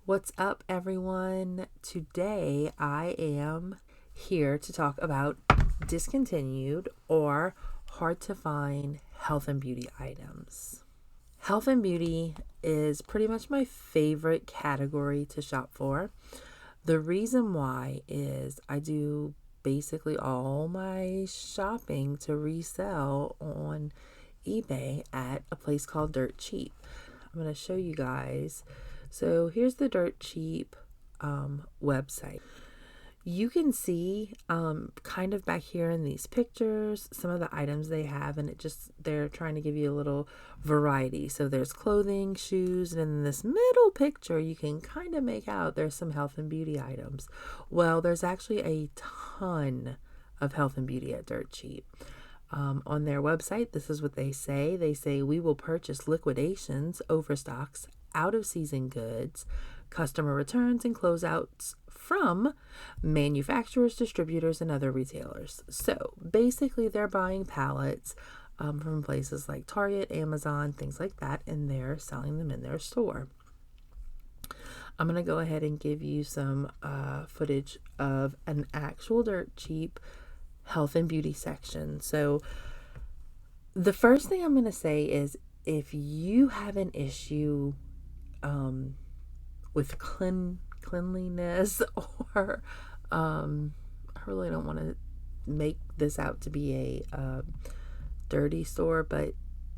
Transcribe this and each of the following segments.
What's up, everyone? Today I am here to talk about discontinued or hard to find health and beauty items. Health and beauty is pretty much my favorite category to shop for. The reason why is I do basically all my shopping to resell on eBay at a place called Dirt Cheap. I'm going to show you guys. So here's the Dirt Cheap website. You can see kind of back here in these pictures some of the items they have, and they're trying to give you a little variety. So there's clothing, shoes, and in this middle picture you can kind of make out there's some health and beauty items. Well, there's actually a ton of health and beauty at Dirt Cheap. On their website, this is what they say. They say, we will purchase liquidations, overstocks, out of season goods, customer returns, and closeouts from manufacturers, distributors, and other retailers. So basically they're buying pallets from places like Target, Amazon, things like that, and they're selling them in their store. I'm going to go ahead and give you some footage of an actual Dirt Cheap health and beauty section. So the first thing I'm going to say is, if you have an issue with cleanliness, or I really don't want to make this out to be a dirty store, but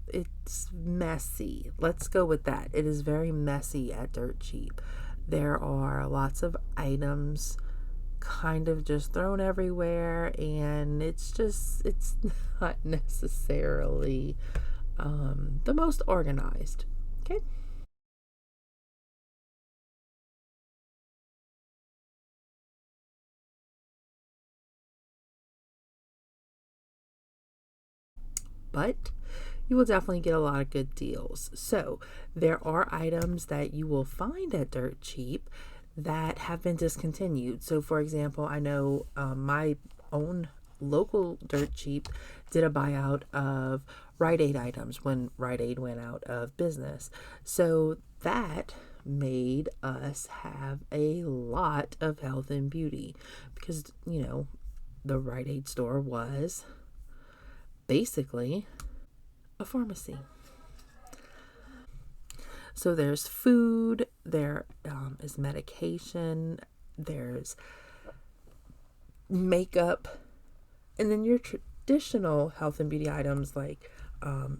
it's messy. Let's go with that. It is very messy at Dirt Cheap. There are lots of items kind of just thrown everywhere, and it's not necessarily the most organized. Okay. But you will definitely get a lot of good deals. So there are items that you will find at Dirt Cheap that have been discontinued. So for example, I know my own local Dirt Cheap did a buyout of Rite Aid items when Rite Aid went out of business. So that made us have a lot of health and beauty, because the Rite Aid store was basically a pharmacy. So there's food, there is medication, there's makeup, and then your traditional health and beauty items like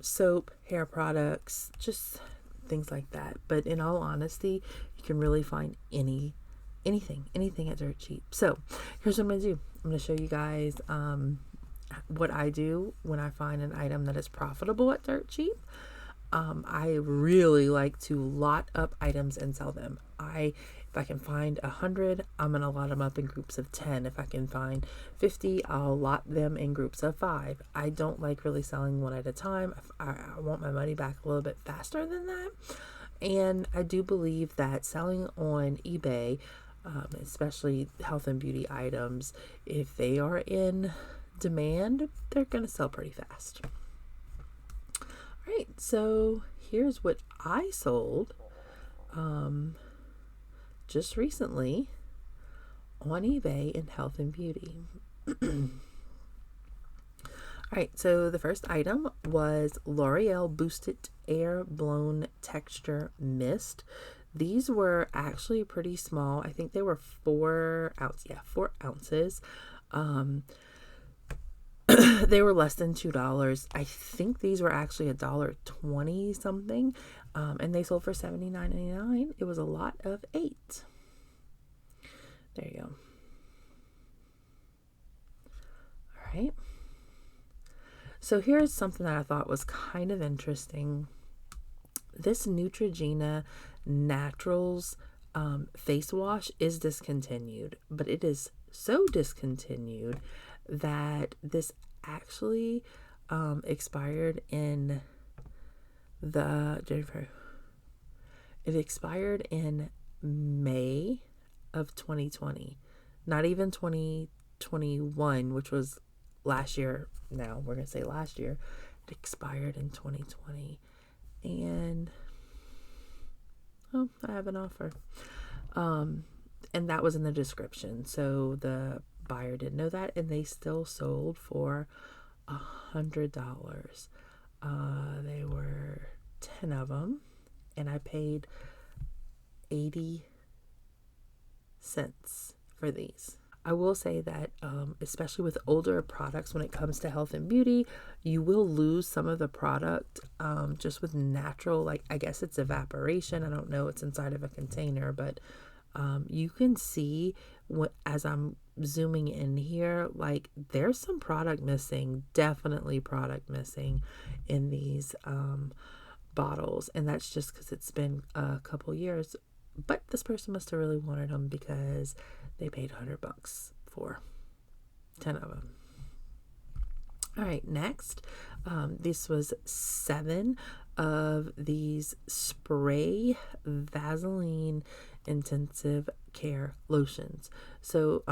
soap, hair products, just things like that. But in all honesty, you can really find anything at Dirt Cheap. So here's what I'm going to do. I'm going to show you guys what I do when I find an item that is profitable at Dirt Cheap. I really like to lot up items and sell them. If I can find 100, I'm gonna lot them up in groups of 10. If I can find 50, I'll lot them in groups of 5. I don't like really selling one at a time. I want my money back a little bit faster than that. And I do believe that selling on eBay, especially health and beauty items, if they are in demand, they're gonna sell pretty fast. All right, so here's what I sold just recently on eBay in health and beauty. All right, so the first item was L'Oreal Boosted Air Blown Texture Mist. These were actually pretty small. I think they were 4 ounces. They were less than $2. I think these were actually $1.20 something, and they sold for $79.99. It was a lot of 8. There you go. All right. So here's something that I thought was kind of interesting. This Neutrogena Naturals face wash is discontinued, but it is so discontinued that this actually expired in May of 2020, not even 2021, which was last year. Now we're gonna say last year. It expired in 2020, and I have an offer. And that was in the description. So the buyer didn't know that, and they still sold for $100. They were 10 of them, and I paid 80 cents for these. I will say that especially with older products, when it comes to health and beauty, you will lose some of the product just with natural, like I guess it's evaporation. I don't know, it's inside of a container, but you can see as I'm zooming in here, like there's some product missing, definitely product missing in these bottles, and that's just because it's been a couple years. But this person must have really wanted them because they paid $100 for 10 of them. All right, next, this was 7 of these spray Vaseline intensive care lotions. So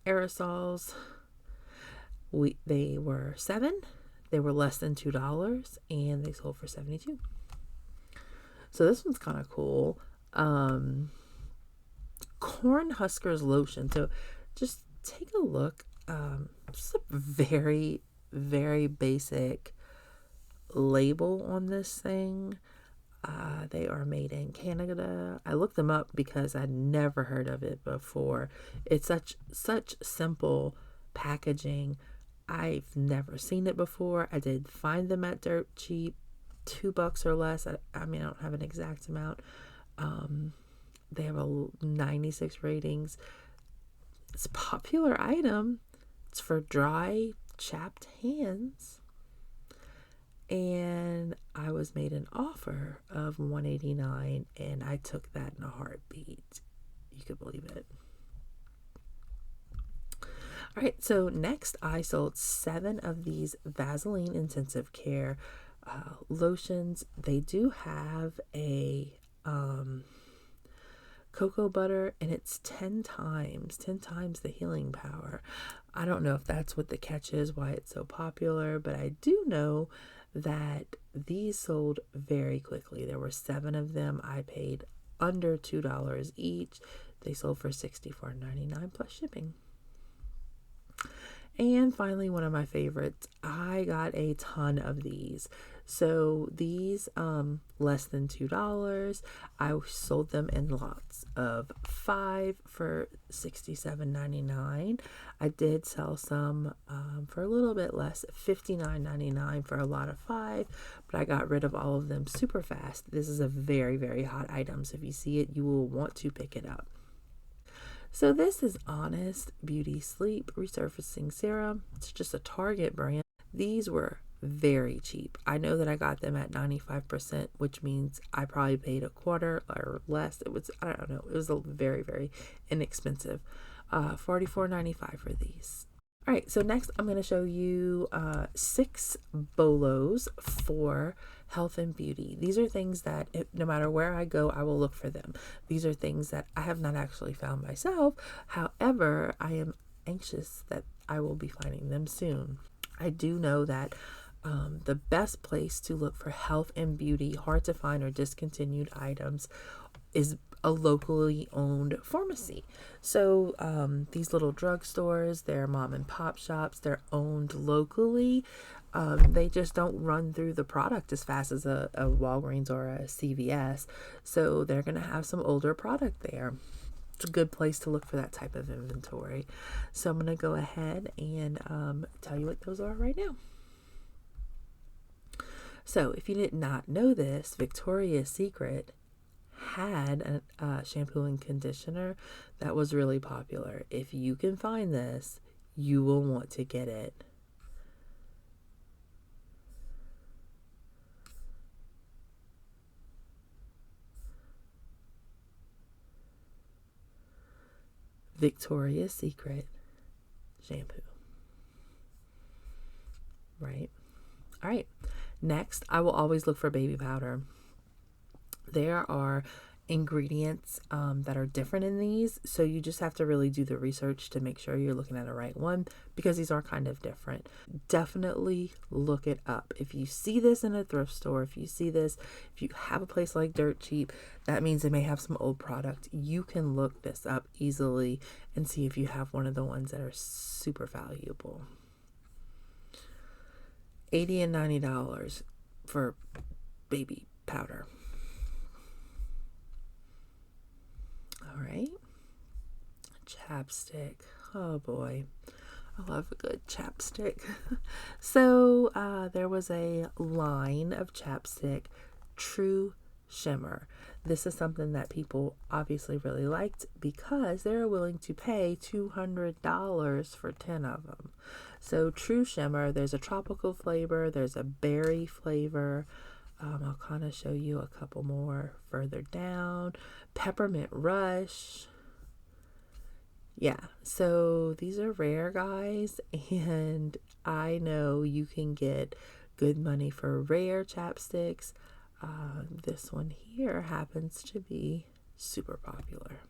aerosols, they were 7. They were less than $2, and they sold for 72. So this one's kind of cool. Corn huskers lotion. So just take a look. Just a very, very basic label on this thing. They are made in Canada. I looked them up because I'd never heard of it before. It's such simple packaging. I've never seen it before. I did find them at dirt cheap, $2 or less. I mean, I don't have an exact amount. They have a 96 ratings. It's a popular item. It's for dry, chapped hands. And I was made an offer of $189, and I took that in a heartbeat. You could believe it. All right, so next I sold 7 of these Vaseline intensive care lotions. They do have a cocoa butter, and it's 10 times the healing power. I don't know if that's what the catch is, why it's so popular, but I do know that these sold very quickly. There were 7 of them. I paid under $2 each. They sold for $64.99 plus shipping. And finally, one of my favorites, I got a ton of these. So these, less than $2. I sold them in lots of 5 for $67.99. I did sell some for a little bit less, $59.99 for a lot of 5, but I got rid of all of them super fast. This is a very, very hot item, so if you see it, you will want to pick it up. So this is Honest Beauty Sleep Resurfacing Serum. It's just a Target brand. These were very cheap. I know that I got them at 95%, which means I probably paid a quarter or less. It was, I don't know, it was a very, very inexpensive. $44.95 for these. All right, so next I'm going to show you 6 bolos for health and beauty. These are things that no matter where I go, I will look for them. These are things that I have not actually found myself. However, I am anxious that I will be finding them soon. I do know that the best place to look for health and beauty, hard to find or discontinued items is a locally owned pharmacy. So these little drugstores, they're mom and pop shops, they're owned locally. They just don't run through the product as fast as a Walgreens or a CVS. So they're going to have some older product there. It's a good place to look for that type of inventory. So I'm going to go ahead and tell you what those are right now. So if you did not know this, Victoria's Secret had a shampoo and conditioner that was really popular. If you can find this, you will want to get it. Victoria's Secret shampoo. Right? All right. Next, I will always look for baby powder. There are ingredients that are different in these, so you just have to really do the research to make sure you're looking at the right one, because these are kind of different. Definitely look it up. If you see this in a thrift store, if you have a place like Dirt Cheap, that means they may have some old product. You can look this up easily and see if you have one of the ones that are super valuable. $80 and $90 for baby powder. All right, chapstick. Oh boy, I love a good chapstick. So there was a line of chapstick, True Shimmer. This is something that people obviously really liked because they're willing to pay $200 for 10 of them. So True Shimmer, there's a tropical flavor, there's a berry flavor. I'll kind of show you a couple more further down. Peppermint Rush. Yeah, so these are rare, guys, and I know you can get good money for rare chapsticks. This one here happens to be super popular.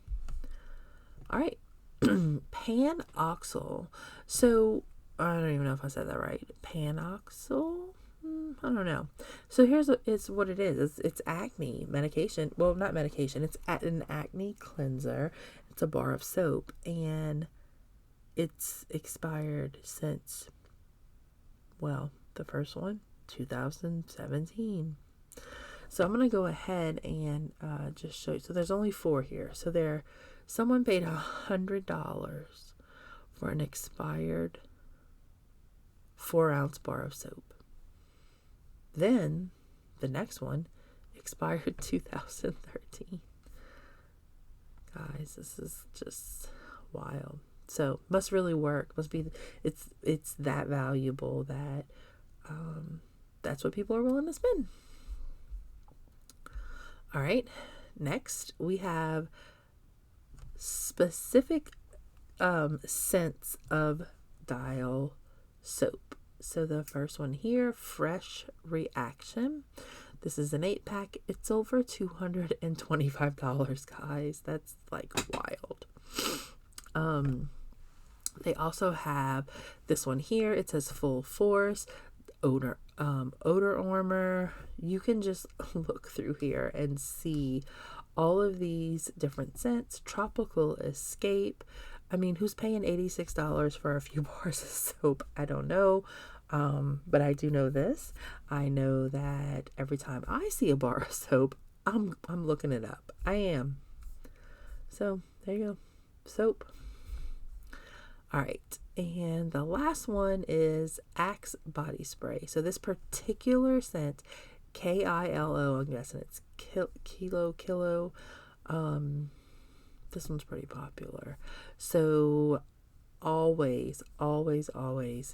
All right, Panoxyl. So I don't even know if I said that right. Panoxyl? I don't know. So it's what it is. It's acne medication. Well, not medication. It's an acne cleanser. It's a bar of soap, and it's expired since, well, the first one, 2017. So I'm going to go ahead and just show you. So there's only 4 here. So someone paid $100 for an expired 4-ounce bar of soap. Then the next one expired 2013. Guys, this is just wild. So must really work. It's that valuable that that's what people are willing to spend. All right, next we have specific scents of Dial soap. So the first one here, Fresh Reaction. This is an 8-pack. It's over $225, guys. That's like wild. They also have this one here. It says Full Force odor armor. You can just look through here and see all of these different scents. Tropical Escape. I mean, who's paying $86 for a few bars of soap? I don't know. But I do know this. I know that every time I see a bar of soap, I'm looking it up. I am. So there you go. Soap. All right. And the last one is Axe body spray. So this particular scent, KILO, I'm guessing it's kilo. This one's pretty popular. So always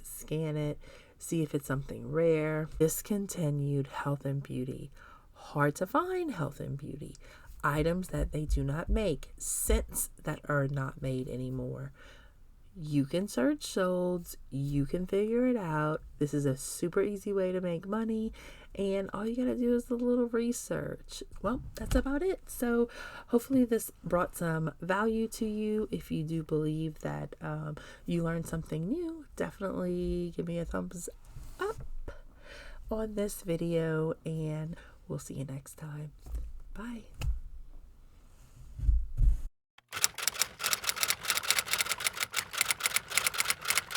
scan it. See if it's something rare. Discontinued health and beauty. Hard to find health and beauty. Items that they do not make. Scents that are not made anymore. You can search Solds. You can figure it out. This is a super easy way to make money. And all you gotta do is a little research. Well, that's about it. So hopefully this brought some value to you. If you do believe that you learned something new, definitely give me a thumbs up on this video. And we'll see you next time. Bye.